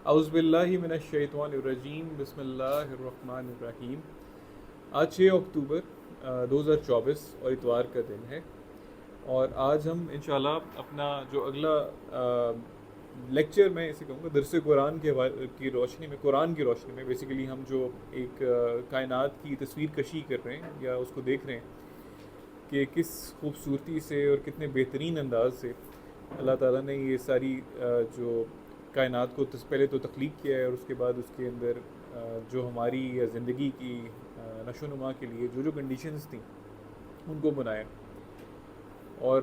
اعوذ باللہ من الشیطان الرجیم، بسم اللہ الرحمن الرحیم۔ آج 6 اکتوبر 2024 اور اتوار کا دن ہے، اور آج ہم انشاءاللہ اپنا جو اگلا لیکچر، میں اسے کہوں گا درس قرآن کی روشنی میں، قرآن کی روشنی میں بیسیکلی ہم جو ایک کائنات کی تصویر کشی کر رہے ہیں یا اس کو دیکھ رہے ہیں کہ کس خوبصورتی سے اور کتنے بہترین انداز سے اللہ تعالیٰ نے یہ ساری جو کائنات کو پہلے تو تخلیق کیا ہے، اور اس کے بعد اس کے اندر جو ہماری زندگی کی نشو و نما کے لیے جو کنڈیشنز تھیں ان کو بنایا، اور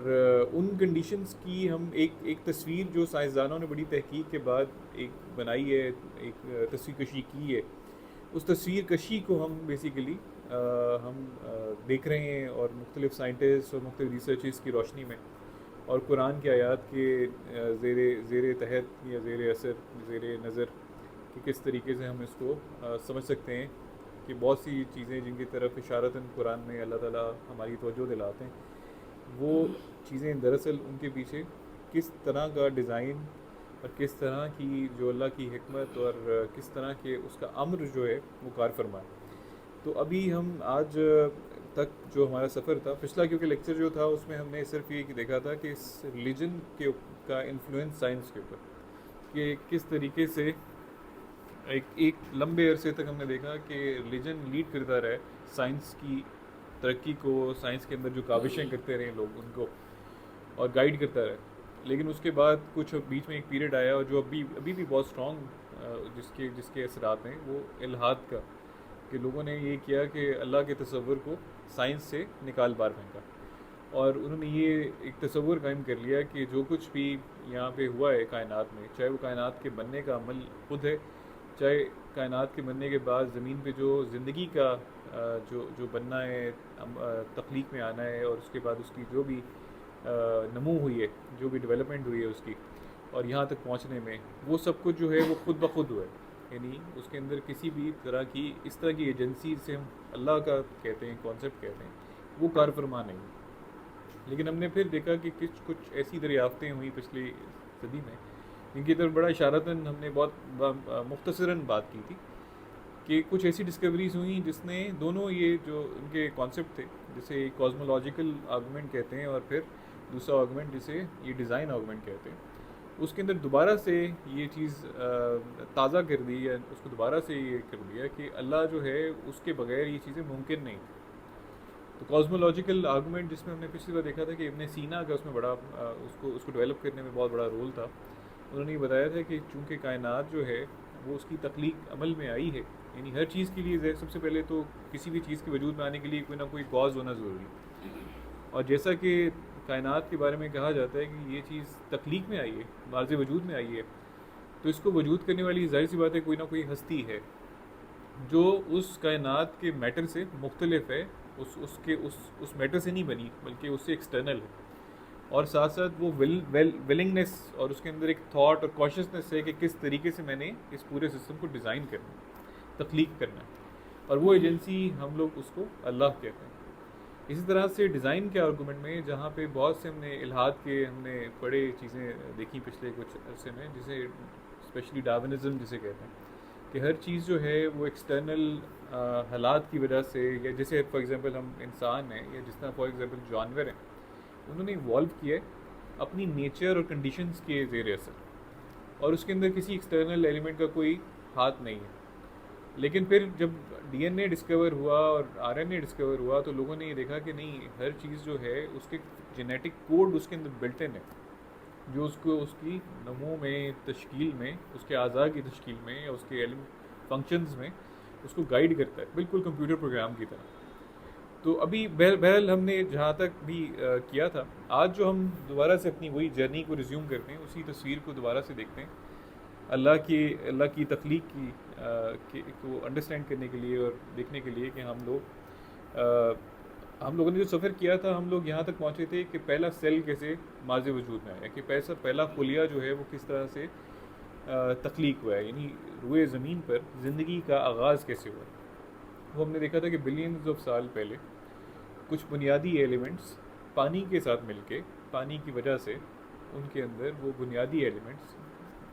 ان کنڈیشنز کی ہم ایک تصویر جو سائنسدانوں نے بڑی تحقیق کے بعد ایک بنائی ہے، ایک تصویر کشی کی ہے، اس تصویر کشی کو ہم بیسیکلی ہم دیکھ رہے ہیں، اور مختلف سائنٹسٹ اور مختلف ریسرچز کی روشنی میں اور قرآن کی آیات کے زیر تحت یا زیر اثر، زیر نظر، کہ کس طریقے سے ہم اس کو سمجھ سکتے ہیں کہ بہت سی چیزیں جن کی طرف اشارتاً قرآن میں اللہ تعالیٰ ہماری توجہ دلاتے ہیں، وہ چیزیں دراصل ان کے پیچھے کس طرح کا ڈیزائن اور کس طرح کی جو اللہ کی حکمت اور کس طرح کے اس کا امر جو ہے وہ کار فرما ہے۔ تو ابھی ہم آج تک جو ہمارا سفر تھا پچھلا، کیونکہ لیکچر جو تھا اس میں ہم نے صرف یہ دیکھا تھا کہ اس ریلیجن کا انفلوئنس سائنس کے اوپر، کہ کس طریقے سے ایک لمبے عرصے تک ہم نے دیکھا کہ ریلیجن لیڈ کرتا رہا سائنس کی ترقی کو، سائنس کے اندر جو کاوشیں کرتے رہے لوگ ان کو، اور گائیڈ کرتا رہا۔ لیکن اس کے بعد کچھ بیچ میں ایک پیریڈ آیا، اور جو ابھی بھی بہت اسٹرانگ جس کے اثرات ہیں، وہ الحاد کا، کہ لوگوں نے یہ کیا کہ اللہ کے تصور کو سائنس سے نکال باہر پھینکا، اور انہوں نے یہ ایک تصور قائم کر لیا کہ جو کچھ بھی یہاں پہ ہوا ہے کائنات میں، چاہے وہ کائنات کے بننے کا عمل خود ہے، چاہے کائنات کے بننے کے بعد زمین پہ جو زندگی کا جو بننا ہے، تخلیق میں آنا ہے، اور اس کے بعد اس کی جو بھی نمو ہوئی ہے، جو بھی ڈیولپمنٹ ہوئی ہے اس کی، اور یہاں تک پہنچنے میں، وہ سب کچھ جو ہے وہ خود بخود ہوا ہے۔ یعنی اس کے اندر کسی بھی طرح کی اس طرح کی ایجنسی سے ہم اللہ کا کہتے ہیں، کانسیپٹ کہتے ہیں، وہ کار فرما نہیں۔ لیکن ہم نے پھر دیکھا کہ کچھ ایسی دریافتیں ہوئیں پچھلی صدی میں جن کی طرف بڑا اشارتاً ہم نے بہت مختصراً بات کی تھی، کہ کچھ ایسی ڈسکوریز ہوئیں جس نے دونوں یہ جو ان کے کانسیپٹ تھے، جسے کازمولوجیکل آرگومنٹ کہتے ہیں، اور پھر دوسرا آرگومنٹ جسے یہ ڈیزائن آرگومنٹ کہتے ہیں، اس کے اندر دوبارہ سے یہ چیز تازہ کر دی، یا اس کو دوبارہ سے یہ کر دیا کہ اللہ جو ہے اس کے بغیر یہ چیزیں ممکن نہیں۔ تو کازمولوجیکل آرگومنٹ جس میں ہم نے پچھلی بار دیکھا تھا کہ ابن سینا کا اس میں بڑا اس کو ڈیولپ کرنے میں بہت بڑا رول تھا۔ انہوں نے یہ بتایا تھا کہ چونکہ کائنات جو ہے وہ اس کی تخلیق عمل میں آئی ہے، یعنی ہر چیز کے لیے سب سے پہلے تو کسی بھی چیز کے وجود میں آنے کے لیے کوئی نہ کوئی کاز ہونا ضروری ہے، اور جیسا کہ کائنات کے بارے میں کہا جاتا ہے کہ یہ چیز تخلیق میں آئی ہے، مارز وجود میں آئی ہے، تو اس کو وجود کرنے والی ظاہر سی بات ہے کوئی نہ کوئی ہستی ہے جو اس کائنات کے میٹر سے مختلف ہے، اس میٹر سے نہیں بنی بلکہ اس سے ایکسٹرنل ہے، اور ساتھ ساتھ وہ ولنگنس اور اس کے اندر ایک تھاٹ اور کاشسنس ہے کہ کس طریقے سے میں نے اس پورے سسٹم کو ڈیزائن کرنا ہے، تخلیق کرنا ہے، اور وہ ایجنسی ہم لوگ اس کو اللہ کہتے ہیں۔ اسی طرح سے ڈیزائن کے آرگومنٹ میں جہاں پہ بہت سے ہم نے الحاد کے ہم نے بڑے چیزیں دیکھی پچھلے کچھ عرصے میں، جسے اسپیشلی ڈارونزم جسے کہتے ہیں، کہ ہر چیز جو ہے وہ ایکسٹرنل حالات کی وجہ سے، یا جیسے فار ایگزامپل ہم انسان ہیں، یا جس طرح فار ایگزامپل جانور ہیں، انہوں نے ایوالو کیا ہے اپنی نیچر اور کنڈیشنز کے زیر اثر، اور اس کے اندر کسی ایکسٹرنل ایلیمنٹ کا کوئی ہاتھ نہیں ہے۔ لیکن پھر جب ڈی این اے ڈسکور ہوا اور آر این اے ڈسکور ہوا، تو لوگوں نے یہ دیکھا کہ نہیں، ہر چیز جو ہے اس کے جینیٹک کوڈ اس کے اندر بلٹ ان ہے، جو اس کو اس کی نمو میں، تشکیل میں، اس کے اعضاء کی تشکیل میں، یا اس کے علم فنکشنز میں اس کو گائیڈ کرتا ہے، بالکل کمپیوٹر پروگرام کی طرح۔ تو ابھی بہرحال ہم نے جہاں تک بھی کیا تھا، آج جو ہم دوبارہ سے اپنی وہی جرنی کو ریزیوم کرتے ہیں، اسی تصویر کو دوبارہ سے دیکھتے ہیں، اللہ کی تخلیق کو انڈرسٹینڈ کرنے کے لیے اور دیکھنے کے لیے کہ ہم لوگوں نے جو سفر کیا تھا، ہم لوگ یہاں تک پہنچے تھے کہ پہلا سیل کیسے ماضی وجود میں آیا، کہ پہلا خلیہ جو ہے وہ کس طرح سے تخلیق ہوا ہے، یعنی روئے زمین پر زندگی کا آغاز کیسے ہوا ہے۔ وہ ہم نے دیکھا تھا کہ بلینز آف سال پہلے کچھ بنیادی ایلیمنٹس پانی کے ساتھ مل کے، پانی کی وجہ سے ان کے اندر وہ بنیادی ایلیمنٹس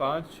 5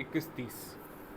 21-30,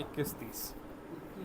21-30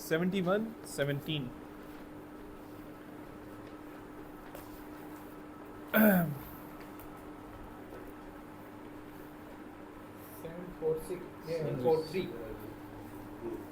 71-17।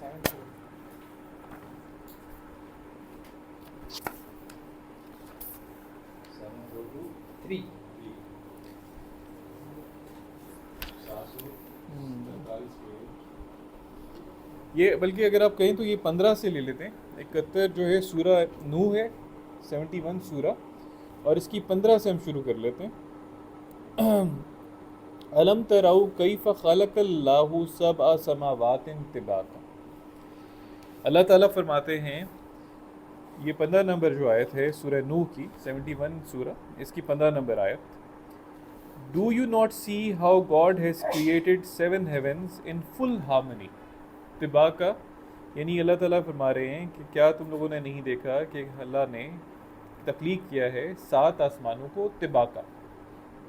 743। یہ بلکہ اگر آپ کہیں تو یہ 15 سے لے لیتے ہیں. 71 جو ہے سورہ نوح ہے، 71 سورہ، اور اس کی 15 سے ہم شروع کر لیتے ہیں. الم تروا کیف خلق اللہ سبع سماوات طباقا. اللہ تعالیٰ فرماتے ہیں، یہ 15 نمبر جو آیت ہے سورہ نوح کی، 71 سورہ، اس کی 15 نمبر آیت. Do you not see how God has created 7 heavens in full harmony? طباقا، یعنی اللہ تعالیٰ فرما رہے ہیں کہ کیا تم لوگوں نے نہیں دیکھا کہ اللہ نے تخلیق کیا ہے 7 آسمانوں کو طباقا،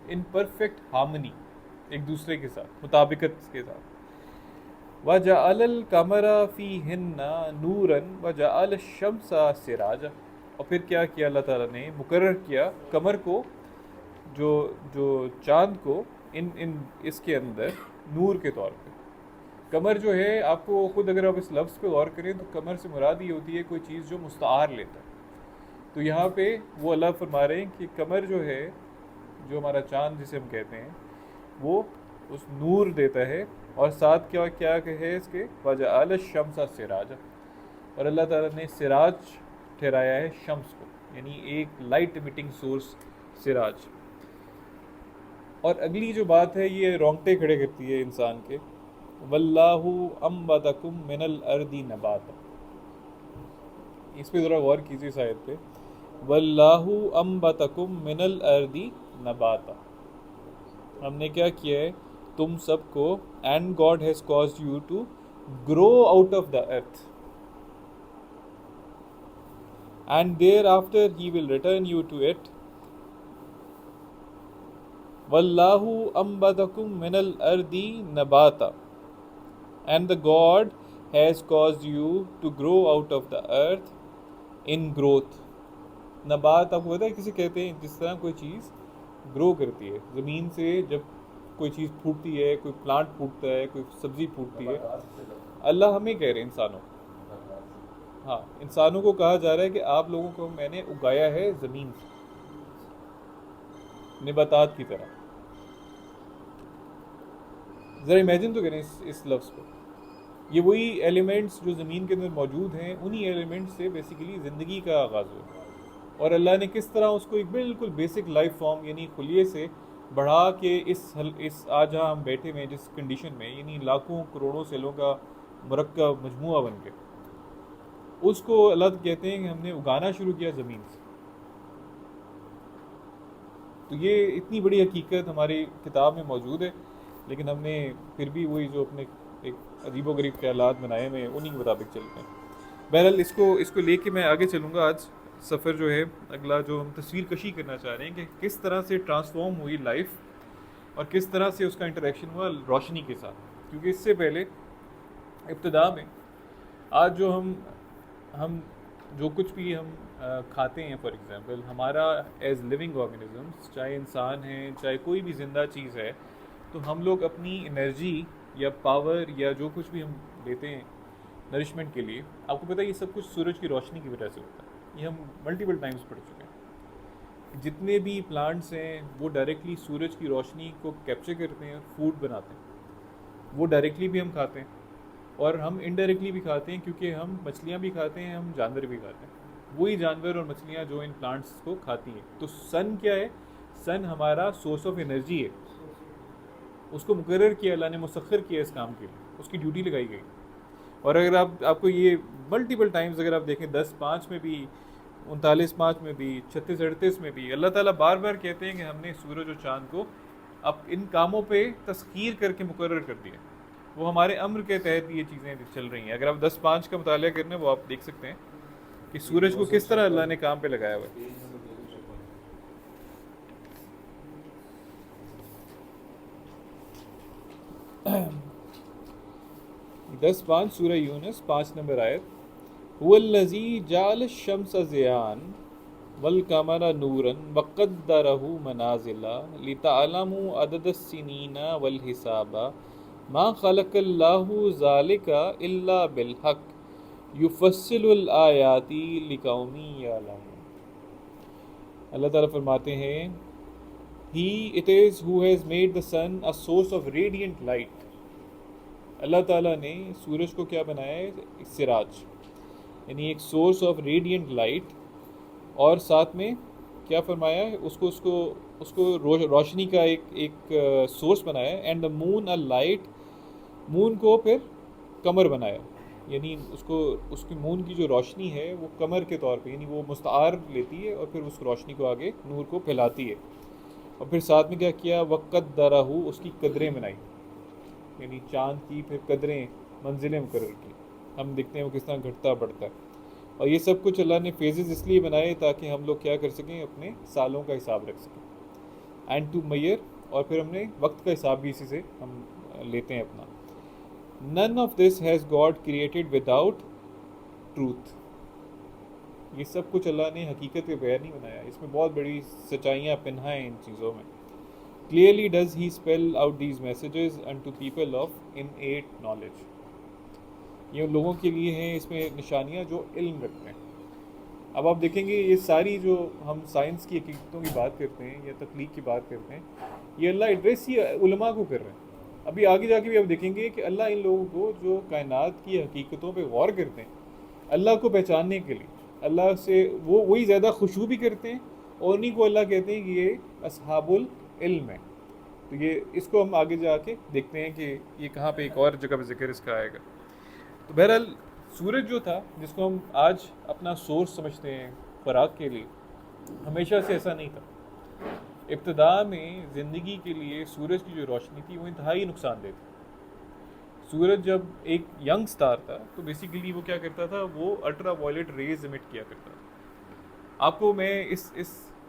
ان پرفیکٹ ہارمنی، ایک دوسرے کے ساتھ، مطابقت کے ساتھ. وَجَعَلَ الْقَمَرَ فِيهِنَّ نُورًا وَجَعَلَ الشَّمْسَ سِرَاجًا. اور پھر کیا کیا اللہ تعالیٰ نے؟ مقرر کیا قمر کو، جو چاند کو اس کے اندر نور کے طور پہ. قمر جو ہے، آپ کو خود اگر آپ اس لفظ پہ غور کریں تو قمر سے مراد یہ ہوتی ہے کوئی چیز جو مستعار لیتا ہے. تو یہاں پہ وہ اللہ فرما رہے ہیں کہ قمر جو ہے، جو ہمارا چاند جسے ہم کہتے ہیں، وہ اس نور دیتا ہے. اور ساتھ کیا ہے اس کے؟ وَجَعَلَ الشَّمْسَ سِرَاجًا. اور اللہ تعالیٰ نے سراج ٹھہرایا ہے شمس کو، یعنی ایک لائٹ ایمیٹنگ سورس سراج. اور اگلی جو بات ہے یہ رونگٹے کھڑے کرتی ہے انسان کے. وَاللَّهُ أَنبَتَكُم مِّنَ الْأَرْضِ نَبَاتًا. اس پہ ذرا غور کیجیے اس آیت پہ. وَاللَّهُ أَنبَتَكُم مِّنَ الْأَرْضِ نَبَاتًا. ہم نے کیا کیا ہے تم سب کو، and God has caused you to grow out of the earth, and thereafter he will return you to it. وَاللَّهُ أَنبَتَكُم مِّنَ الْأَرْضِ نَبَاتًا, and the God has caused you to grow out of the earth in growth. نبات آپ کو پتہ ہے کسے کہتے ہیں؟ جس طرح کوئی چیز گرو کرتی ہے زمین سے، جب کوئی چیز پھوٹتی ہے، کوئی پلانٹ پھوٹتا ہے، کوئی سبزی پھوٹتی ہے. اللہ ہمیں کہہ رہے ہیں انسانوں، ہاں انسانوں کو کہا جا رہا ہے کہ آپ لوگوں کو میں نے اگایا ہے زمین سے، نباتات کی طرح. ذرا امیجن تو کریں اس لفظ کو. یہ وہی ایلیمنٹس جو زمین کے اندر موجود ہیں، انہی ایلیمنٹس سے بیسیکلی زندگی کا آغاز ہوا. اور اللہ نے کس طرح اس کو ایک بالکل بیسک لائف فارم یعنی خلیے سے بڑھا کے اس آج جہاں ہم بیٹھے ہوئے ہیں جس کنڈیشن میں، یعنی لاکھوں کروڑوں سیلوں کا مرکب مجموعہ بن کے، اس کو اللہ کہتے ہیں کہ ہم نے اگانا شروع کیا زمین سے. تو یہ اتنی بڑی حقیقت ہماری کتاب میں موجود ہے، لیکن ہم نے پھر بھی وہی جو اپنے ایک عجیب و غریب خیالات بنائے ہوئے ہیں انہی کے مطابق چلتے ہیں. بہرحال اس کو لے کے میں آگے چلوں گا. آج سفر جو ہے اگلا جو ہم تصویر کشی کرنا چاہ رہے ہیں کہ کس طرح سے ٹرانسفارم ہوئی لائف اور کس طرح سے اس کا انٹریکشن ہوا روشنی کے ساتھ. کیونکہ اس سے پہلے ابتدا میں آج جو ہم جو کچھ بھی ہم کھاتے ہیں، فار ایگزامپل ہمارا ایز لیونگ آرگنزمس، چاہے انسان ہیں چاہے کوئی بھی زندہ چیز ہے، تو ہم لوگ اپنی انرجی یا پاور یا جو کچھ بھی ہم لیتے ہیں نرشمنٹ کے لیے، آپ کو پتہ ہے یہ سب کچھ سورج کی روشنی کی وجہ سے ہوتا ہے. یہ ہم ملٹیپل ٹائمز پڑھ چکے ہیں. جتنے بھی پلانٹس ہیں وہ ڈائریکٹلی سورج کی روشنی کو کیپچر کرتے ہیں اور فوڈ بناتے ہیں. وہ ڈائریکٹلی بھی ہم کھاتے ہیں اور ہم انڈائریکٹلی بھی کھاتے ہیں، کیونکہ ہم مچھلیاں بھی کھاتے ہیں، ہم جانور بھی کھاتے ہیں. وہی جانور اور مچھلیاں جو ان پلانٹس کو کھاتی ہیں. تو سن کیا ہے؟ سن ہمارا سورس آف انرجی ہے. اس کو مقرر کیا اللہ نے، مسخر کیا اس کام کے لیے، اس کی ڈیوٹی لگائی گئی. اور اگر آپ کو یہ ملٹیپل ٹائمز اگر آپ دیکھیں، 10:05 میں بھی، 39:05 میں بھی، 36:38 میں بھی، اللہ تعالیٰ بار بار کہتے ہیں کہ ہم نے سورج اور چاند کو اب ان کاموں پہ تسخیر کر کے مقرر کر دیا. وہ ہمارے امر کے تحت یہ چیزیں چل رہی ہیں. اگر آپ 10:05 کا مطالعہ کرنا ہے وہ آپ دیکھ سکتے ہیں کہ سورج کو کس طرح اللہ نے کام پہ لگایا ہوا ہے. 10:05 سورہ یونس 5 نمبر آیت. هو الذی جعل الشمس ضیاء والقمر نورا وقدرہ منازل لتعلموا عدد السنین والحساب ما خلق اللہ ذلک الا بالحق یفصل الآیات لقوم یعلمون. اللہ تعالیٰ فرماتے ہیں He it is who has made the sun a source of radiant light. اللہ تعالیٰ نے سورج کو کیا بنایا ہے؟ سراج، یعنی ایک سورس آف ریڈینٹ لائٹ، اور ساتھ میں کیا فرمایا ہے؟ اس کو روشنی کا ایک سورس بنایا ہے. And the moon a light, مون کو پھر قمر بنایا، یعنی اس کی مون کی جو روشنی ہے وہ قمر کے طور پہ، یعنی وہ مستعار لیتی ہے اور پھر اس روشنی کو آگے نور کو پھیلاتی ہے. اور پھر ساتھ میں کیا کیا؟ وقت درہ، اس کی قدریں بنائی، یعنی چاند کی پھر قدریں، منزلیں مقرر کی. ہم دیکھتے ہیں وہ کس طرح گھٹتا بڑھتا ہے. اور یہ سب کچھ اللہ نے فیزز اس لیے بنائے تاکہ ہم لوگ کیا کر سکیں؟ اپنے سالوں کا حساب رکھ سکیں. اینڈ ٹو میئر، اور پھر ہم نے وقت کا حساب بھی اسی سے ہم لیتے ہیں اپنا. None of this has God created without truth. یہ سب کچھ اللہ نے حقیقت کے بغیر نہیں بنایا، اس میں بہت بڑی سچائیاں پنہا ہیں ان چیزوں میں. Clearly does he spell out these messages and to people of innate knowledge. یہ لوگوں کے لیے ہیں اس میں نشانیاں جو علم رکھتے ہیں. اب آپ دیکھیں گے یہ ساری جو ہم سائنس کی حقیقتوں کی بات کرتے ہیں یا تخلیق کی بات کرتے ہیں، یہ اللہ ایڈریس ہی علماء کو کر رہے ہیں. ابھی آگے جا کے بھی آپ دیکھیں گے کہ اللہ ان لوگوں کو جو کائنات کی حقیقتوں پہ غور کرتے ہیں اللہ کو پہچاننے کے لیے، اللہ سے وہی زیادہ خشوع بھی کرتے ہیں، اور انہیں کو اللہ کہتے ہیں کہ یہ اصحاب العلم ہے. تو یہ اس کو ہم آگے جا کے دیکھتے ہیں کہ یہ کہاں پہ ایک اور جگہ پہ ذکر اس کا آئے گا. تو بہرحال سورج جو تھا جس کو ہم آج اپنا سورس سمجھتے ہیں خوراک کے لیے، ہمیشہ سے ایسا نہیں تھا. ابتدا میں زندگی کے لیے سورج کی جو روشنی تھی وہ انتہائی نقصان دہ تھی. سورج جب ایک ینگ سٹار تھا تو بیسیکلی وہ کیا کرتا تھا؟ وہ الٹرا وائلٹ ریز ایمٹ کیا کرتا تھا. آپ کو میں اس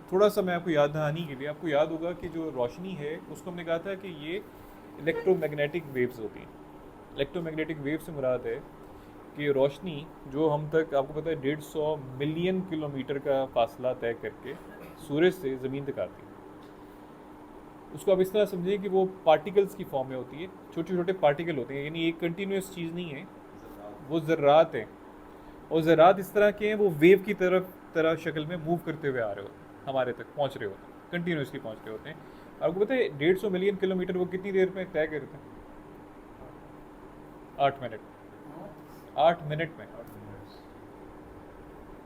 تھوڑا سا میں آپ کو یاد دہانی کے لیے، آپ کو یاد ہوگا کہ جو روشنی ہے اس کو ہم نے کہا تھا کہ یہ الیکٹرو میگنیٹک ویوز ہوتی ہیں. الیکٹرو میگنیٹک ویو سے مراد ہے کہ روشنی جو ہم تک، آپ کو پتہ ہے 150 ملین کلومیٹر کا فاصلہ طے کر کے سورج سے زمین تک آتی ہے. اس کو آپ اس طرح سمجھیں کہ وہ پارٹیکلز کی فارم میں ہوتی ہے، چھوٹے چھوٹے پارٹیکل ہوتے ہیں، یعنی ایک کنٹینیوس چیز نہیں ہے، وہ ذرات ہیں. اور ذرات اس طرح کے ہیں، وہ ویو کی طرح شکل میں موو کرتے ہوئے آ رہے ہوتے ہیں، ہمارے تک پہنچ رہے ہوتے ہیں، کنٹینیوسلی پہنچ رہے ہوتے ہیں. آپ کو پتہ ہے 150 ملین کلومیٹر وہ کتنی دیر میں طے کرتے ہیں؟ 8 منٹ. 8 منٹ میں.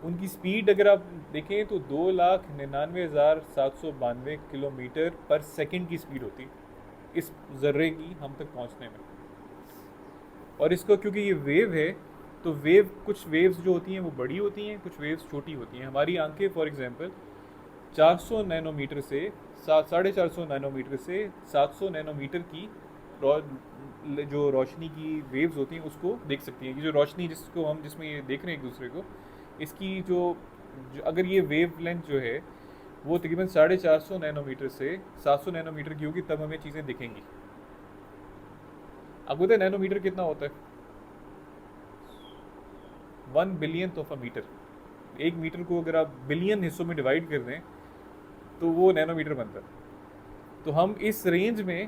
ان کی سپیڈ اگر آپ دیکھیں تو 2,99,792 کلومیٹر پر سیکنڈ کی سپیڈ ہوتی اس ذرے کی ہم تک پہنچنے میں. اور اس کو کیونکہ یہ ویو ہے تو ویو، کچھ ویوز جو ہوتی ہیں وہ بڑی ہوتی ہیں، کچھ ویوز چھوٹی ہوتی ہیں. ہماری آنکھیں فار ایگزامپل 400 نینو میٹر سے 450 نینو میٹر سے 700 نینو میٹر کی جو روشنی کی ویوز ہوتی ہیں اس کو دیکھ سکتی ہیں. یہ جو روشنی جس میں یہ دیکھ رہے ہیں ایک دوسرے کو، اس کی جو اگر یہ ویو لینتھ جو ہے وہ تقریباً 450 نینو میٹر سے 700 نینو میٹر کی ہوگی، تب ہمیں چیزیں دکھیں گی. اب بولتے ہیں نینو میٹر کتنا ہوتا ہے؟ 1 بلینتھ آف اے میٹر. ایک میٹر کو اگر آپ بلین حصوں میں ڈیوائڈ کر دیں تو وہ نینو میٹر بنتا ہے. تو ہم اس رینج میں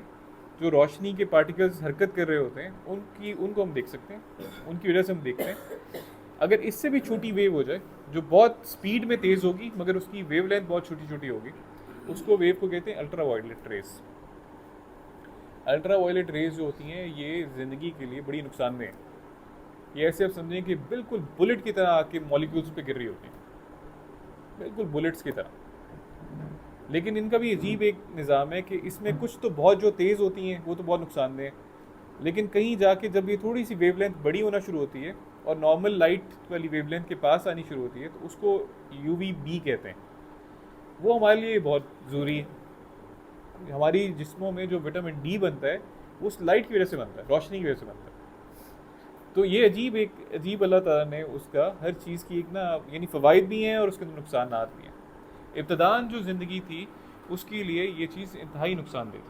جو روشنی کے پارٹیکلز حرکت کر رہے ہوتے ہیں ان کو ہم دیکھ سکتے ہیں، ان کی وجہ سے ہم دیکھتے ہیں. اگر اس سے بھی چھوٹی ویو ہو جائے جو بہت سپیڈ میں تیز ہوگی مگر اس کی ویو لینتھ بہت چھوٹی چھوٹی ہوگی، اس کو ویو کو کہتے ہیں ultraviolet rays. Ultraviolet rays جو ہوتی ہیں یہ زندگی کے لیے بڑی نقصان دہ ہیں. یہ ایسے آپ سمجھیں کہ بالکل بلٹ کی طرح آ کے مالیکولز پہ گر رہی ہوتی ہیں، بالکل بلٹس کی طرح. لیکن ان کا بھی عجیب ایک نظام ہے کہ اس میں کچھ تو بہت جو تیز ہوتی ہیں وہ تو بہت نقصان دہ ہیں، لیکن کہیں جا کے جب یہ تھوڑی سی ویو لینتھ بڑی ہونا شروع ہوتی ہے اور نارمل لائٹ والی ویو لینتھ کے پاس آنی شروع ہوتی ہے تو اس کو یو وی بی کہتے ہیں. وہ ہمارے لیے بہت ضروری ہے. ہماری جسموں میں جو وٹامن ڈی بنتا ہے وہ اس لائٹ کی وجہ سے بنتا ہے، روشنی کی وجہ سے بنتا ہے. تو یہ عجیب اللہ تعالیٰ نے اس کا ہر چیز کی ایک یعنی فوائد بھی ہیں اور اس کے اندر نقصانات بھی ہیں. ابتداً جو زندگی تھی اس کے لیے یہ چیز انتہائی نقصان دہ تھی.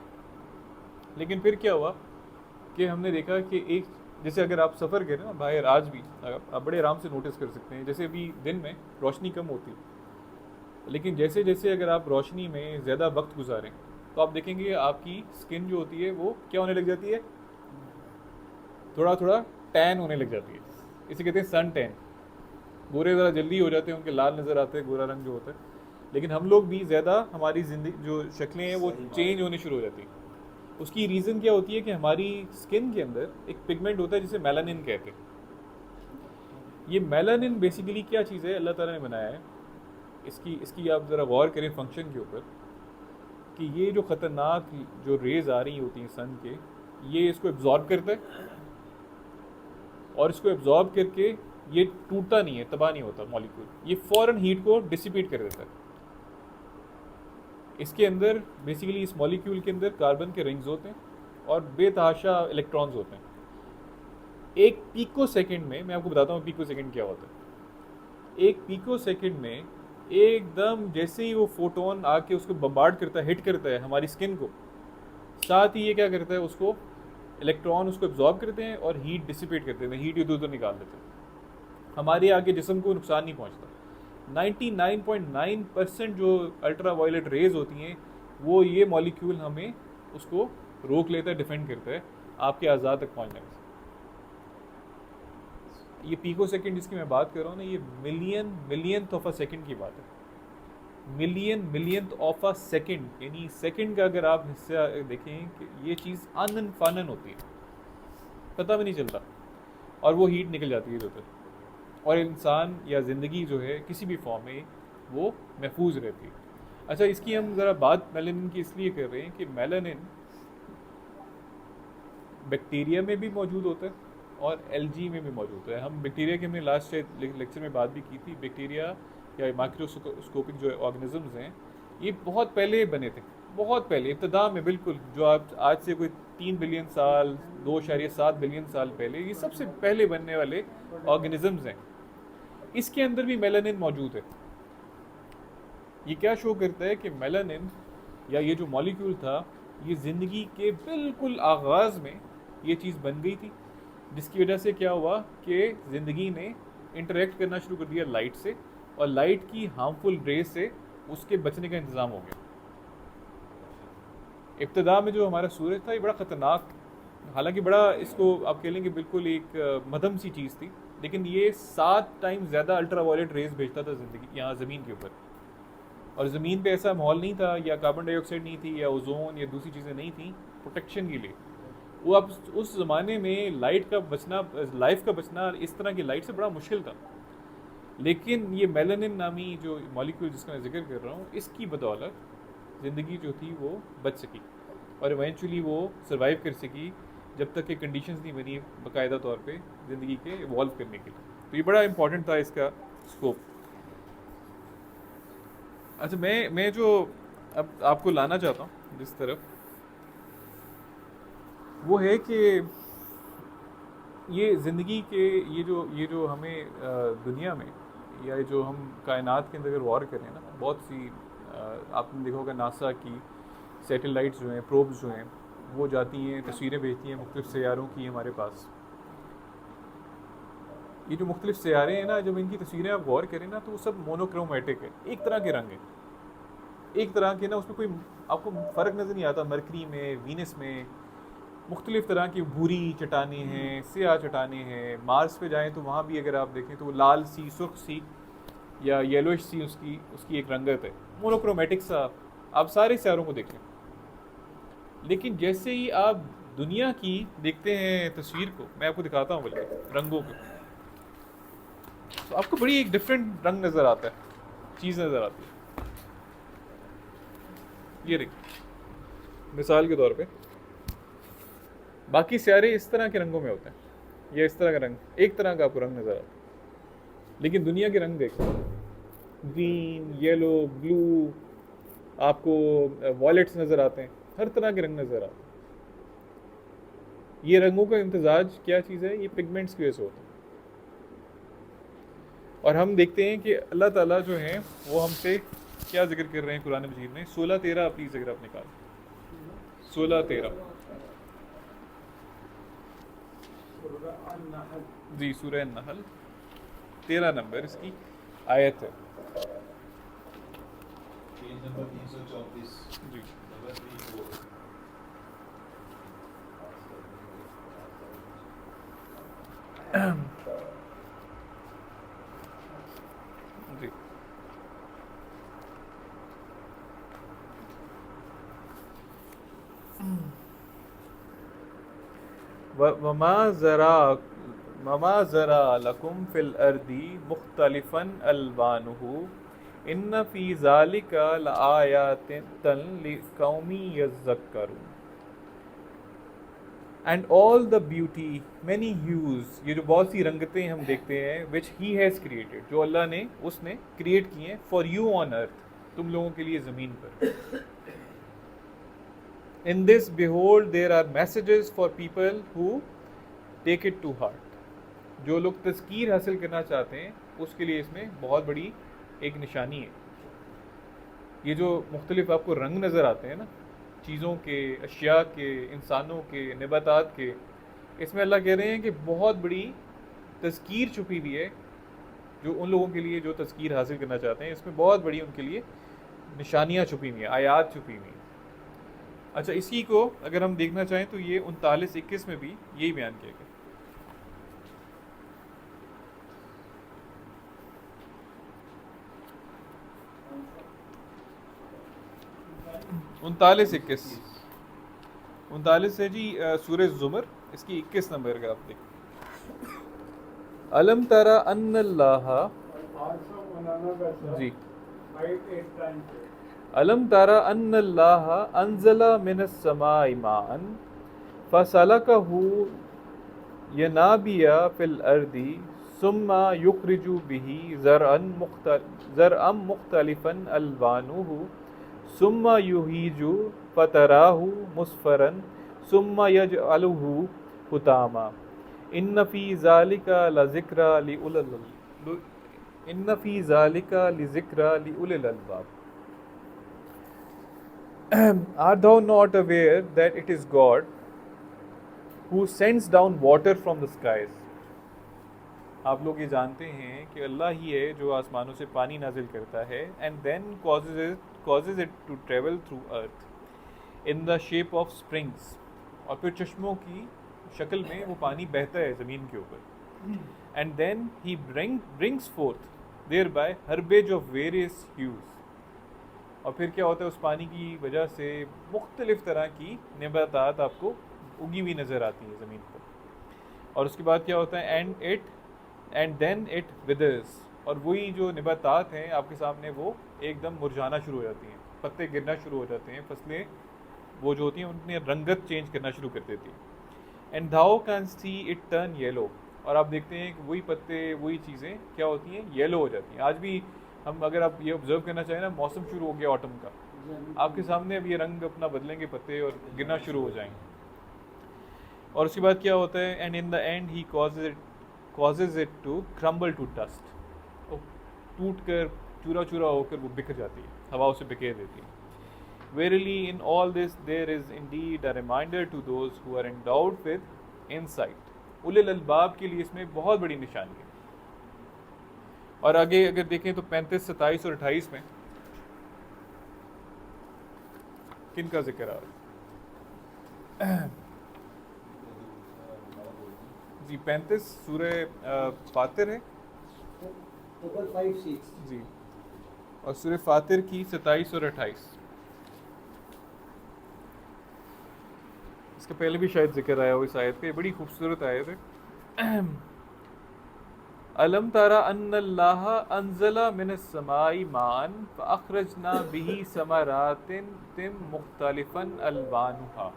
لیکن پھر کیا ہوا کہ ہم نے دیکھا کہ ایک جیسے اگر آپ سفر کریں نا باہر، آج بھی آپ بڑے آرام سے نوٹس کر سکتے ہیں، جیسے ابھی دن میں روشنی کم ہوتی لیکن جیسے جیسے اگر آپ روشنی میں زیادہ وقت گزاریں تو آپ دیکھیں گے آپ کی سکن جو ہوتی ہے وہ کیا ہونے لگ جاتی ہے؟ تھوڑا ٹین ہونے لگ جاتی ہے. اسے کہتے ہیں سن ٹین. گورے ذرا جلدی ہو جاتے ہیں، ان کے لال نظر آتے ہیں، گورا رنگ جو ہوتا ہے. لیکن ہم لوگ بھی زیادہ، ہماری زندگی جو شکلیں ہیں وہ چینج ہونے شروع ہو جاتی ہیں. اس کی ریزن کیا ہوتی ہے کہ ہماری اسکن کے اندر ایک پگمنٹ ہوتا ہے جسے میلانن کہتے ہیں. یہ میلانن بیسیکلی کیا چیز ہے اللہ تعالیٰ نے بنایا ہے, اس کی آپ ذرا غور کریں فنکشن کے اوپر, کہ یہ جو خطرناک جو ریز آ رہی ہوتی ہیں سن کے, یہ اس کو ایبزارب کرتا ہے, اور اس کو ایبزارب کر کے یہ ٹوٹتا نہیں ہے, تباہ نہیں ہوتا مالیکول, یہ فوراً ہیٹ کو ڈسیپیٹ کر دیتا ہے. اس کے اندر بیسیکلی اس مالیکیول کے اندر کاربن کے رنگز ہوتے ہیں اور بے تحاشا الیکٹرانز ہوتے ہیں. ایک پیکو سیکنڈ میں آپ کو بتاتا ہوں پیکو سیکنڈ کیا ہوتا ہے. ایک پیکو سیکنڈ میں ایک دم جیسے ہی وہ فوٹون آ کے اس کو بمبارڈ کرتا ہے, ہٹ کرتا ہے ہماری اسکن کو, ساتھ ہی یہ کیا کرتا ہے, اس کو الیکٹران اس کو ایبزارب کرتے ہیں اور ہیٹ ڈسیپیٹ کرتے ہیں, ہیٹ ادھر ادھر نکال دیتے ہیں. ہمارے آگے جسم کو نقصان نہیں پہنچتا. 99.9% جو الٹرا وائلٹ ریز ہوتی ہیں وہ یہ مالیکیول ہمیں اس کو روک لیتا ہے, ڈیفینڈ کرتا ہے آپ کے اعضاء تک پہنچنے سے. یہ پیکو سیکنڈ جس کی میں بات کر رہا ہوں نا, یہ ملینتھ آف اے سیکنڈ کی بات ہے. ملینتھ آف اے سیکنڈ, یعنی سیکنڈ کا اگر آپ حصہ دیکھیں کہ یہ چیز آنن فانن ہوتی ہے, پتہ بھی نہیں چلتا, اور وہ ہیٹ نکل جاتی ہے ادھر ادھر, اور انسان یا زندگی جو ہے کسی بھی فارم میں وہ محفوظ رہتی ہے. اچھا, اس کی ہم ذرا بات میلانن کی اس لیے کر رہے ہیں کہ میلانن بیکٹیریا میں بھی موجود ہوتا ہے اور الجی میں بھی موجود ہے. ہم بیکٹیریا کے ہم نے لاسٹ لیکچر میں بات بھی کی تھی. بیکٹیریا یا مائکروسکوپک جو آرگنزمز ہیں یہ بہت پہلے بنے تھے, بہت پہلے ابتدا میں, بالکل جو آپ آج سے کوئی 3 بلین سال 2.7 بلین سال پہلے, یہ سب سے پہلے بننے والے آرگنزمز ہیں. اس کے اندر بھی میلانن موجود ہے. یہ کیا شو کرتا ہے کہ میلانن یا یہ جو مالیکیول تھا یہ زندگی کے بالکل آغاز میں یہ چیز بن گئی تھی, جس کی وجہ سے کیا ہوا کہ زندگی نے انٹریکٹ کرنا شروع کر دیا لائٹ سے, اور لائٹ کی ہارمفل ریز سے اس کے بچنے کا انتظام ہو گیا. ابتدا میں جو ہمارا سورج تھا یہ بڑا خطرناک, حالانکہ بڑا اس کو آپ کہہ لیں کہ بالکل ایک مدھم سی چیز تھی, لیکن یہ 7 ٹائم زیادہ الٹرا وائلٹ ریز بھیجتا تھا زندگی یہاں زمین کے اوپر. اور زمین پہ ایسا ماحول نہیں تھا, یا کاربن ڈائی آکسائڈ نہیں تھی, یا اوزون یا دوسری چیزیں نہیں تھیں پروٹیکشن کے لیے. وہ اب اس زمانے میں لائٹ کا بچنا, لائف کا بچنا اس طرح کی لائٹ سے بڑا مشکل تھا. لیکن یہ میلانن نامی جو مالیکیول جس کا میں ذکر کر رہا ہوں, اس کی بدولت زندگی جو تھی وہ بچ سکی, اور ایونچولی وہ سروائیو کر سکی جب تک کہ کنڈیشنز نہیں بنی باقاعدہ طور پہ زندگی کے ایوالو کرنے کے لیے. تو یہ بڑا امپورٹنٹ تھا اس کا اسکوپ. اچھا, میں جو اب آپ کو لانا چاہتا ہوں جس طرف, وہ ہے کہ یہ زندگی کے یہ جو ہمیں دنیا میں یا جو ہم کائنات کے اندر اگر غور کریں نا, بہت سی آپ نے دیکھا ہوگا ناسا کی سیٹلائٹس جو ہیں, پروبز جو ہیں, وہ جاتی ہیں, تصویریں بھیجتی ہیں مختلف سیاروں کی ہمارے پاس. یہ جو مختلف سیارے ہیں نا, جب ان کی تصویریں آپ غور کریں نا تو وہ سب مونوکرومیٹک ہے, ایک طرح کے رنگ ہیں, ایک طرح کے نا, اس میں کوئی آپ کو فرق نظر نہیں آتا. مرکری میں, وینس میں مختلف طرح کی بھوری چٹانیں ہیں, سیاہ چٹانیں ہیں. مارس پہ جائیں تو وہاں بھی اگر آپ دیکھیں تو وہ لال سی, سرخ سی یا یلوش سی اس کی ایک رنگت ہے, مونوکرومیٹک سا. آپ سارے سیاروں کو دیکھیں, لیکن جیسے ہی آپ دنیا کی دیکھتے ہیں تصویر کو, میں آپ کو دکھاتا ہوں بلکہ رنگوں کو, تو آپ کو بڑی ایک ڈفرینٹ رنگ نظر آتا ہے, چیز نظر آتی ہے. یہ دیکھیں مثال کے طور پہ, باقی سیارے اس طرح کے رنگوں میں ہوتے ہیں, یا اس طرح کا رنگ, ایک طرح کا آپ کو رنگ نظر آتا ہے. لیکن دنیا کے رنگ دیکھیں, گرین, یلو, بلو, آپ کو وائلٹس نظر آتے ہیں, ہر طرح کے رنگ نظر آتے ہیں. یہ رنگوں کا امتزاج کیا چیز ہے, یہ پگمنٹس کی وجہ سے ہوتا ہے. اور ہم دیکھتے ہیں کہ اللہ تعالیٰ جو ہیں وہ ہم سے کیا ذکر کر رہے ہیں قرآن مجید میں. 16-13 پلیز اگر آپ نکال, 16-13 جی, سورہ النحل 13 نمبر اس کی آیت ہے. پیج نمبر 334 جی, جی. وما ذرا لکم فی الارض مختلفا الوانہ ان فی ذالک لآیات لقوم یذکرون. And all the beauty many hues, یہ جو بہت سی رنگتیں ہم دیکھتے ہیں وچ ہی ہیز کریٹڈ، جو اللہ نے اس نے کریٹ کی ہیں فار یو آن ارتھ، تم لوگوں کے لیے زمین پر. In this behold there are messages for people who take it to heart. جو لوگ تذکیر حاصل کرنا چاہتے ہیں اس کے لیے اس میں بہت بڑی ایک نشانی ہے. یہ جو مختلف آپ کو رنگ نظر آتے ہیں نا چیزوں کے، اشیاء کے، انسانوں کے، نباتات کے، اس میں اللہ کہہ رہے ہیں کہ بہت بڑی تذکیر چھپی ہوئی ہے جو ان لوگوں کے لیے جو تذکیر حاصل کرنا چاہتے ہیں. اس میں بہت بڑی ان کے لیے نشانیاں چھپی ہوئی ہیں، آیات چھپی ہوئی ہیں. اچھا، اسی کو اگر ہم دیکھنا چاہیں تو یہ 39-21 میں بھی یہی بیان کیا گیا. انتالیس ہے جی سورہ زمر، اس کی 21 نمبر اگر آپ دیکھیں. علم ترى ان اللہ جی علم ترى ان اللہ انزل من السماء ماء فسلكه ينابيع في الارض ثم يخرج به زرعا مختلفا الوانه ثم يهيج فتراه مصفرا ثم يجعله حطاما ان في ذلك لذكرى لأولي الألباب. Are thou not aware that it is God who sends down water from the skies? آپ لوگ یہ جانتے ہیں کہ اللہ ہی ہے جو آسمانوں سے پانی نازل کرتا ہے and then causes it to travel through earth in the shape of springs. اور پھر چشموں کی شکل میں وہ پانی بہتا ہے زمین کے اوپر. And then he brings forth thereby herbage of various hues. اور پھر کیا ہوتا ہے، اس پانی کی وجہ سے مختلف طرح کی نباتات آپ کو اگی ہوئی نظر آتی ہیں زمین پر. اور اس کے بعد کیا ہوتا ہے and then it withers. اور وہی جو نباتات ہیں آپ کے سامنے وہ ایک دم مرجھانا شروع ہو جاتی ہیں، پتے گرنا شروع ہو جاتے ہیں، فصلیں وہ جو ہوتی ہیں ان میں رنگت چینج کرنا شروع کر دیتی ہیں. And thou canst see it turn yellow. اور آپ دیکھتے ہیں کہ وہی پتے، وہی چیزیں کیا ہوتی ہیں، یلو ہو جاتی ہیں. آج بھی ہم اگر آپ یہ آبزرو کرنا چاہیں نا، موسم شروع ہو گیا آٹم کا، آپ کے سامنے اب یہ رنگ اپنا بدلیں گے پتے اور گرنا شروع ہو جائیں گے. اور اس کے بعد کیا ہوتا ہے and in the and he causes it to crumble to dust. ٹوٹ کر چورا چورا ہو کر وہ بکھر جاتی ہے، ہوا اسے بکھیر دیتی ہے. Verily in all this there is indeed a reminder to those who are endowed with insight. اولي الالباب کے لیے اس میں بہت بڑی نشانی ہے. اور آگے اگر دیکھیں تو 35, 27 اور 28 میں کن کا ذکر آ رہا ہے؟ جی 35 سورہ فاطر ہے جی، اور سورہ فاطر کی 27 اور 28. اس کا پہلے بھی شاید ذکر آیا ہو اس آیت پہ، بڑی خوبصورت آیت ہے. الم ترى ان اللہ انزل من السماء ماء فاخرجنا به ثمرات مختلفا الوانها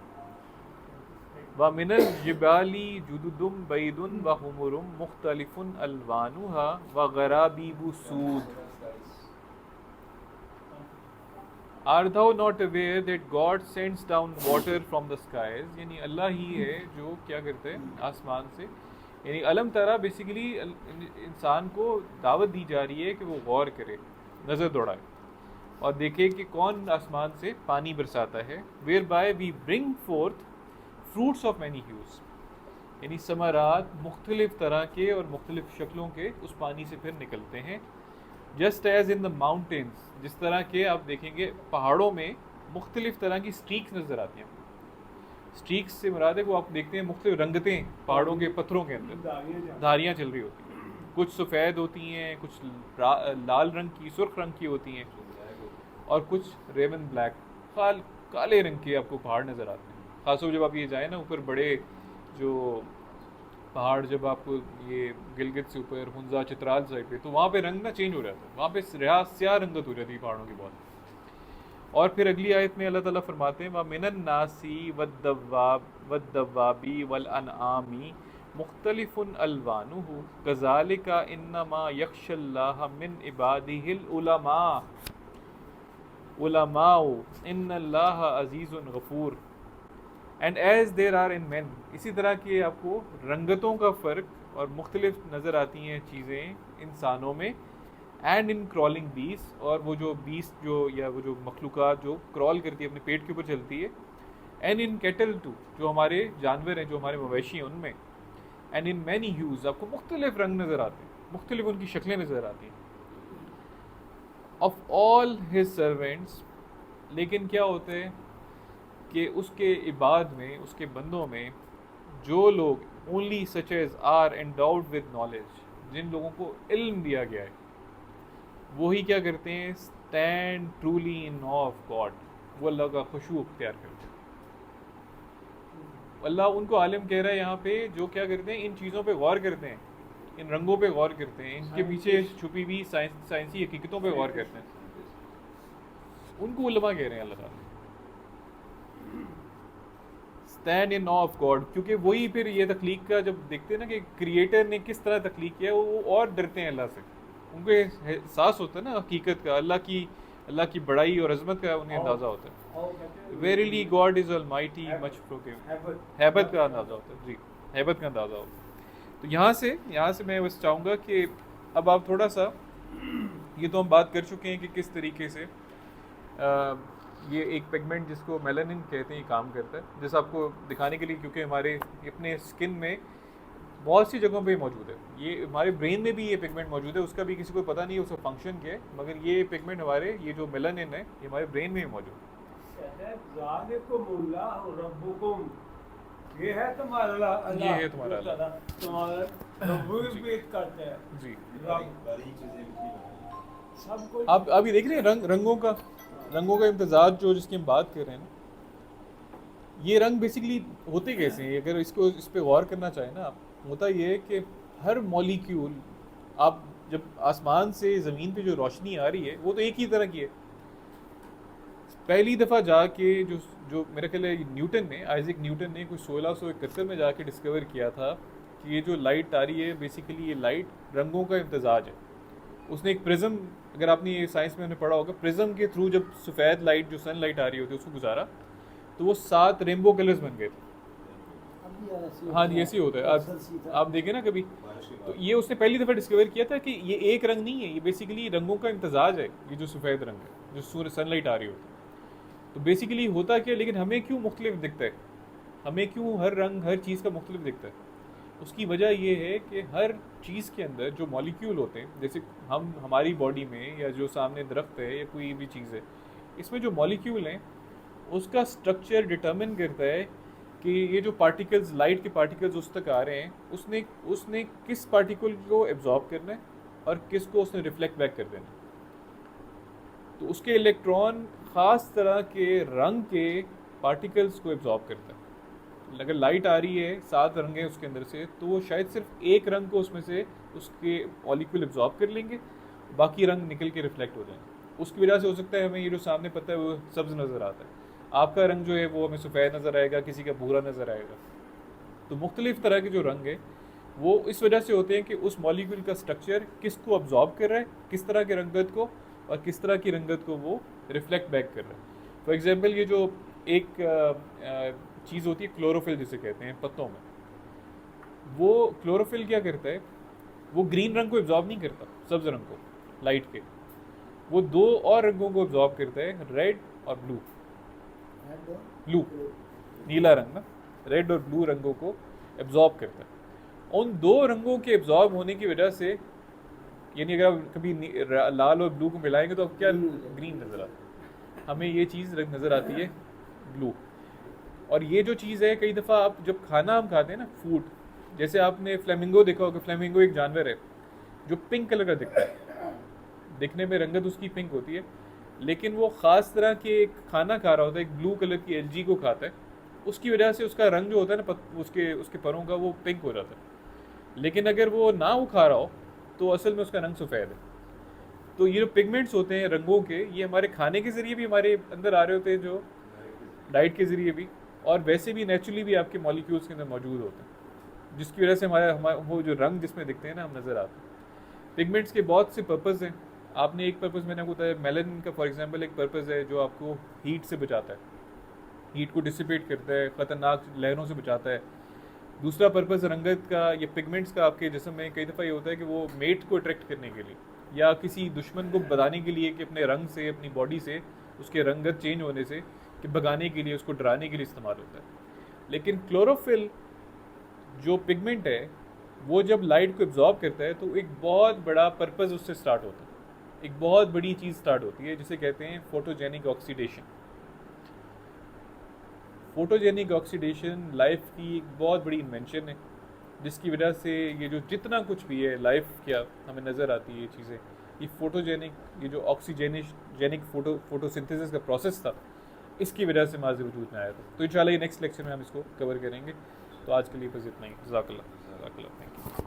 ومن الجبال جدد بيض وحمر مختلف الوانها وغرابيب سود. Are thou not aware that God sends down water from the skies؟ یعنی اللہ ہی ہے جو کیا کرتے ہیں آسمان سے. یعنی علم ترا بیسیکلی انسان کو دعوت دی جا رہی ہے کہ وہ غور کرے، نظر دوڑائے اور دیکھے کہ کون آسمان سے پانی برساتا ہے. whereby we bring forth fruits of many hues. یعنی ثمرات مختلف طرح کے اور مختلف شکلوں کے اس پانی سے پھر نکلتے ہیں. Just as in the mountains, جس طرح کہ آپ دیکھیں گے پہاڑوں میں مختلف طرح کی سٹریکس نظر آتی ہیں. سٹریکس سے مراد ہے وہ آپ دیکھتے ہیں مختلف رنگتیں پہاڑوں کے پتھروں کے اندر دھاریاں چل رہی ہوتی ہیں. کچھ سفید ہوتی ہیں، کچھ لال رنگ کی، سرخ رنگ کی ہوتی ہیں، اور کچھ ریون بلیک، کالے رنگ کے آپ کو پہاڑ نظر آتے ہیں. خاص طور جب آپ یہ جائیں نا اوپر بڑے جو پہاڑ جب آپ کو یہ گلگت سے اوپر ہنزا چترال سائڈ پہ، تو وہاں پہ رنگ نا چینج ہو جاتا ہے، وہاں پہ سیاہ رنگت ہو جاتی ہے پہاڑوں کی بہت. اور پھر اگلی آیت میں اللہ تعالیٰ فرماتے ہیں وَمِنَ النَّاسِ وَالدَّوَّابِ وَالْأَنْعَامِ مُخْتَلِفٌ أَلْوَانُهُ كَذَلِكَ إِنَّمَا يَخْشَى اللَّهَ مِنْ عِبَادِهِ الْعُلَمَاءُ إِنَّ اللَّهَ عَزِيزٌ غَفُورٌ. And as there are in men, اسی طرح کی آپ کو رنگتوں کا فرق اور مختلف نظر آتی ہیں چیزیں انسانوں میں، اینڈ ان کرالنگ بیس، اور وہ جو بیس جو یا وہ جو مخلوقات جو کرال کرتی ہے اپنے پیٹ کے اوپر چلتی ہے، اینڈ ان کیٹل ٹو، جو ہمارے جانور ہیں جو ہمارے مویشی ہیں ان میں، اینڈ ان مینی ہیوز، آپ کو مختلف رنگ نظر آتے ہیں، مختلف ان کی شکلیں نظر آتی ہیں. آف آل ہز سرونٹس، لیکن کیا ہوتے ہیں کہ اس کے عباد میں، اس کے بندوں میں، جو لوگ only such as are endowed with knowledge, جن لوگوں کو علم دیا گیا ہے، وہی کیا کرتے ہیں، stand truly in of God, وہ اللہ کا خشوع اختیار کرتے ہیں. اللہ ان کو عالم کہہ رہا ہے یہاں پہ، جو کیا کرتے ہیں، ان چیزوں پہ غور کرتے ہیں، ان رنگوں پہ غور کرتے ہیں، ان کے پیچھے چھپی ہوئی سائنسی حقیقتوں پہ غور کرتے ہیں، ان کو علماء کہہ رہے ہیں اللہ تعالیٰ. اسٹینڈ ان آف گاڈ، کیونکہ وہی پھر یہ تخلیق کا جب دیکھتے ہیں نا کہ کریٹر نے کس طرح تخلیق کیا، وہ اور ڈرتے ہیں اللہ سے، ان کو احساس ہوتا ہے نا حقیقت کا، اللہ کی بڑائی اور عظمت کا انہیں اندازہ ہوتا ہے. ویریلی گاڈ از المائٹی مچ فورگیونگ، ہیبت کا اندازہ ہوتا ہے، جی ہیبت کا اندازہ ہوتا ہے. تو یہاں سے میں بس چاہوں گا کہ اب آپ تھوڑا سا، یہ تو ہم بات کر چکے ہیں کہ کس طریقے سے یہ ایک پیگمنٹ جس کو میلانن کہتے ہیں یہ کام کرتا ہے، جیسے آپ کو دکھانے کے لیے، کیونکہ ہمارے اپنے اسکن میں بہت سی جگہوں پہ موجود ہے، یہ ہمارے برین میں بھی یہ پیگمنٹ موجود ہے، اس کا بھی کسی کو پتہ نہیں ہے اس کا فنکشن کیا ہے، مگر یہ پیگمنٹ ہمارے، یہ جو میلانن ہے یہ ہمارے برین میں بھی موجود ہے. ذالکم اللہ ربکم، یہ ہے تمہارا اللہ، یہ ہے تمہارا اللہ، تمہارا ربوبیت کرتا ہے جی. باریک چیزیں لکھی سب کچھ. آپ یہ دیکھ رہے ہیں رنگوں کا امتزاج جو جس کی ہم بات کر رہے ہیں نا، یہ رنگ بیسیکلی ہوتے کیسے ہیں، اگر اس پہ غور کرنا چاہیں نا آپ، ہوتا یہ ہے کہ ہر مولیکیول، آپ جب آسمان سے زمین پہ جو روشنی آ رہی ہے وہ تو ایک ہی طرح کی ہے. پہلی دفعہ جا کے جو میرا خیال ہے نیوٹن نے، آئزیک نیوٹن نے کچھ 1671 میں جا کے ڈسکور کیا تھا کہ یہ جو لائٹ آ رہی ہے بیسیکلی یہ لائٹ رنگوں کا امتزاج ہے. اس نے ایک پرزم، اگر آپ نے یہ سائنس میں پڑھا ہوگا، پرزم کے تھرو جب سفید لائٹ جو سن لائٹ آ رہی ہوتی ہے اس کو گزارا تو وہ 7 ریمبو کلرز بن گئے تھے. ہاں جی ایسے ہی ہوتا ہے، آپ دیکھیں نا کبھی. تو یہ اس نے پہلی دفعہ ڈسکور کیا تھا کہ یہ ایک رنگ نہیں ہے، یہ بیسیکلی رنگوں کا امتزاج ہے، یہ جو سفید رنگ ہے جو سن لائٹ آ رہی ہوتی ہے. تو بیسیکلی ہوتا کیا، لیکن ہمیں کیوں مختلف دکھتا ہے، ہمیں کیوں ہر رنگ ہر چیز کا مختلف دکھتا ہے؟ اس کی وجہ یہ ہے کہ ہر چیز کے اندر جو مالیکیول ہوتے ہیں، جیسے ہماری باڈی میں یا جو سامنے درخت ہے یا کوئی بھی چیز ہے، اس میں جو مالیکیول ہیں اس کا سٹرکچر ڈٹرمن کرتا ہے کہ یہ جو پارٹیکلز، لائٹ کے پارٹیکلز اس تک آ رہے ہیں، اس نے کس پارٹیکل کو ایبزارب کرنا ہے اور کس کو اس نے ریفلیکٹ بیک کر دینا ہے. تو اس کے الیکٹران خاص طرح کے رنگ کے پارٹیکلز کو ایبزارب کرتا ہے. اگر لائٹ آ رہی ہے 7 رنگ ہیں اس کے اندر سے، تو وہ شاید صرف ایک رنگ کو اس میں سے اس کے مالیکیول ایبزارب کر لیں گے، باقی رنگ نکل کے ریفلیکٹ ہو جائیں گے. اس کی وجہ سے ہو سکتا ہے ہمیں یہ جو سامنے پتہ ہے وہ سبز نظر آتا ہے، آپ کا رنگ جو ہے وہ ہمیں سفید نظر آئے گا، کسی کا بھورا نظر آئے گا. تو مختلف طرح کے جو رنگ ہیں وہ اس وجہ سے ہوتے ہیں کہ اس مالیکیول کا سٹرکچر کس کو ایبزارب کر رہا ہے، کس طرح کے رنگت کو، اور کس طرح کی رنگت کو وہ ریفلیکٹ بیک کر رہا ہے. فار ایگزامپل یہ جو ایک چیز ہوتی ہے کلوروفل جسے کہتے ہیں پتوں میں، وہ کلوروفل کیا کرتا ہے، وہ گرین رنگ کو ایبزارب نہیں کرتا، سبز رنگ کو لائٹ کے، وہ 2 اور رنگوں کو ایبزارب کرتا ہے، ریڈ اور بلو، نیلا رنگ نا، ریڈ اور بلو رنگوں کو ایبزارب کرتا ہے. ان 2 رنگوں کے ایبزارب ہونے کی وجہ سے، یعنی اگر آپ کبھی لال اور بلو کو ملائیں گے تو آپ کیا گرین نظر آتا ہے، ہمیں یہ چیز نظر آتی ہے بلو. اور یہ جو چیز ہے، کئی دفعہ آپ جب کھانا ہم کھاتے ہیں نا، فوڈ، جیسے آپ نے فلیمنگو دیکھا ہوگا، فلیمنگو ایک جانور ہے جو پنک کلر کا دکھتا ہے، دکھنے میں رنگت اس کی پنک ہوتی ہے، لیکن وہ خاص طرح کے ایک کھانا کھا رہا ہوتا ہے، ایک بلو کلر کی الجی کو کھاتا ہے، اس کی وجہ سے اس کا رنگ جو ہوتا ہے نا اس کے پروں کا وہ پنک ہو جاتا ہے. لیکن اگر وہ نہ وہ کھا رہا ہو تو اصل میں اس کا رنگ سفید ہے. تو یہ جو پگمنٹس ہوتے ہیں رنگوں کے, یہ ہمارے کھانے کے ذریعے بھی ہمارے اندر آ رہے ہوتے ہیں, جو ڈائٹ کے ذریعے بھی, اور ویسے بھی نیچرلی بھی آپ کے مالیکیولس کے اندر موجود ہوتے ہیں, جس کی وجہ سے ہمارا وہ جو رنگ جس میں دکھتے ہیں نا ہم نظر آتے ہیں. پگمنٹس کے بہت سے پرپز ہیں. آپ نے ایک پرپز میں نے آپ کو بتایا میلن کا فار ایگزامپل ایک پرپز ہے جو آپ کو ہیٹ سے بچاتا ہے, ہیٹ کو ڈسپیٹ کرتا ہے, خطرناک لہروں سے بچاتا ہے. دوسرا پرپز رنگت کا یا پگمنٹس کا آپ کے جسم میں کئی دفعہ یہ ہوتا ہے کہ وہ میٹ کو اٹریکٹ کرنے کے لیے یا کسی دشمن کو بتانے کے لیے کہ اپنے رنگ سے, اپنی باڈی سے, اس کے رنگت چینج ہونے سے کہ بھگانے کے لیے, اس کو ڈرانے کے لیے استعمال ہوتا ہے. لیکن کلوروفل جو پگمنٹ ہے وہ جب لائٹ کو ایبزارب کرتا ہے تو ایک بہت بڑا پرپز اس سے سٹارٹ ہوتا ہے, ایک بہت بڑی چیز سٹارٹ ہوتی ہے جسے کہتے ہیں photogenic oxidation. Photogenic oxidation life کی ایک بہت بڑی انوینشن ہے, جس کی وجہ سے یہ جو جتنا کچھ بھی ہے لائف کیا ہمیں نظر آتی ہے یہ چیزیں, یہ فوٹوجینک, یہ جو آکسیجینک فوٹوسنتھیسس کا پروسیس تھا, اس کی وجہ سے ماضی وجود میں آیا تھا. تو انشاءاللہ یہ نیکسٹ لیکچر میں ہم اس کو کور کریں گے. تو آج کے لیے بس اتنا ہی. جزاک اللہ. Thank you.